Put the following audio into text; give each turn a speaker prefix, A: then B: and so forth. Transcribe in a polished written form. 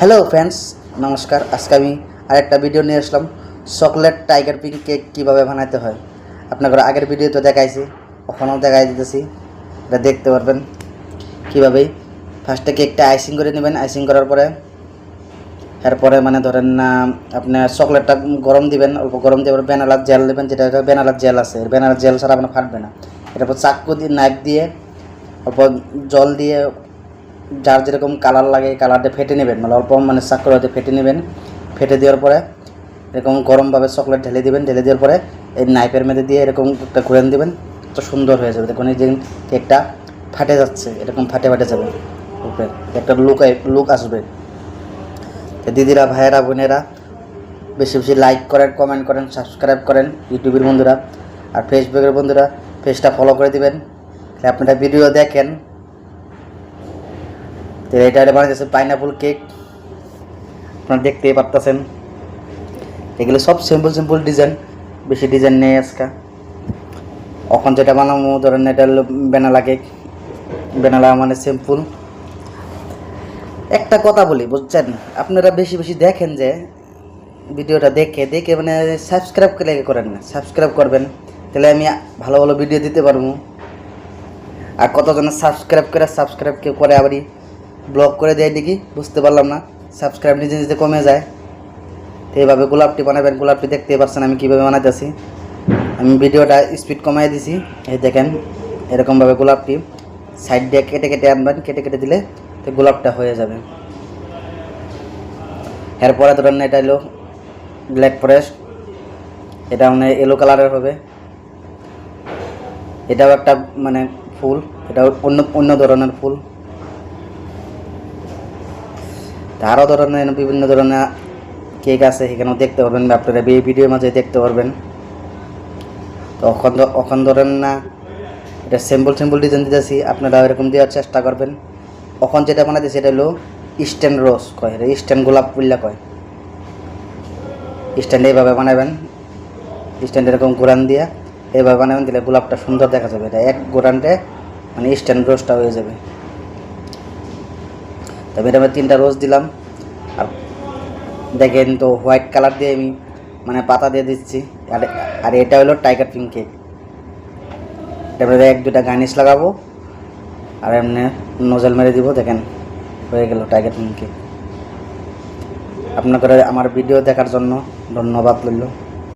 A: Hello friends, নমস্কার। আজকে আমি আরেকটা ভিডিও নিয়ে আসলাম চকলেট টাইগার পিঙ্ক কেক কীভাবে বানাতে হয়। আপনাদের আগের ভিডিও তো দেখাইছি, ওখানেও দেখাই দিতেছি, এটা দেখতে পারবেন কীভাবে। ফার্স্টে কেকটা আইসিং করে নেবেন। আইসিং করার পরে এরপরে মানে ধরেন না আপনার চকলেটটা গরম দিবেন, অল্প গরম দিয়ে ভ্যানিলার জেল দেবেন, যেটা ভ্যানিলার জেল আছে, ভ্যানিলার জেল ছাড়া আপনার ফাটবে না। এরপর চাকু দিয়ে নাইফ দিয়ে অল্প জল দিয়ে যার যেরকম কালার লাগে কালারটা ফেটে নেবেন, মানে অল্প মানে চাকু দিয়ে ফেটে নেবেন। ফেটে দেওয়ার পরে এরকম গরমভাবে চকলেট ঢেলে দেবেন। ঢেলে দেওয়ার পরে এই নাইফের মধ্যে দিয়ে এরকম একটা ঘুরে দেবেন, তো সুন্দর হয়ে যাবে। দেখুন এই যে কেকটা ফাটে যাচ্ছে, এরকম ফাটে ফাটে যাবে, উপরে একটা লুক আসবে। দিদিরা, ভাইয়েরা, বোনেরা বেশি বেশি লাইক করেন, কমেন্ট করেন, সাবস্ক্রাইব করেন ইউটিউবের বন্ধুরা। আর ফেসবুকের বন্ধুরা পেজটা ফলো করে দিবেন, আপনারা ভিডিও দেখেন। তো এটা বানাইতেছে পাইনাপল কেক, আপনারা দেখতেই পারতেছেন। এগুলো সব সিম্পল ডিজাইন, বেশি ডিজাইন নেই আজকে। এখন যেটা বানাবো ধরেন এটা হলো ভ্যানিলা কেক। ভ্যানিলা মানে সিম্পল। একটা কথা বলি, বুঝছেন, আপনারা বেশি বেশি দেখেন যে ভিডিওটা দেখে মানে সাবস্ক্রাইব করেন না। সাবস্ক্রাইব করবেন, তাহলে আমি ভালো ভালো ভিডিও দিতে পারবো। আর কতজনের সাবস্ক্রাইব কেউ করে আবারই ব্লক করে দেয় দেখি, বুঝতে পারলাম না। সাবস্ক্রাইব নিজে নিজে কমে যায়। তো এইভাবে গোলাপটি বানাবেন। গোলাপটি দেখতে পাচ্ছেন আমি কীভাবে বানাইতেছি। আমি ভিডিওটা স্পিড কমাই দিছি, এই দেখেন। এরকমভাবে গোলাপটি সাইড দিয়ে কেটে আনবেন, কেটে দিলে তো গোলাপটা হয়ে যাবে। এরপরে ধরেন এটা হলো ব্ল্যাক ফরেস্ট, এটা মানে ইয়েলো কালারের হবে। এটাও একটা মানে ফুল, এটা অন্য ধরনের ফুল। আরও ধরনের বিভিন্ন ধরনের কেক আছে, এখানেও দেখতে পারবেন আপনারা এই ভিডিওর মাঝে দেখতে পারবেন। তো এখন ধরেন না এটা সিম্পল ডিজাইন দিতেছি, আপনারা এরকম দেওয়ার চেষ্টা করবেন। এখন যেটা বানাইতেছি এটা হলো স্ট্যান্ড রোজ কয়, স্ট্যান্ড গোলাপ ফুল্লা কয়। স্ট্যান্ড এইভাবে বানাবেন, স্ট্যান্ড এরকম গোড়ান দিয়ে এইভাবে বানাবেন, দিলে গোলাপটা সুন্দর দেখা যাবে। এটা এক গোড়ানটে মানে স্ট্যান্ড রোজটা হয়ে যাবে। তবে এটা আমি 3টা রোজ দিলাম। আর দেখেন তো হোয়াইট কালার দিয়ে আমি মানে পাতা দিয়ে দিচ্ছি। আর এটা হলো টাইগার পিঙ্ক কেক। এবারে 1-2টা গার্নিশ লাগাবো আর এমনি নজল মেরে দিব। দেখেন হয়ে গেল টাইগার পিঙ্ক কেক। আপনাদের আমার ভিডিও দেখার জন্য ধন্যবাদ রইল।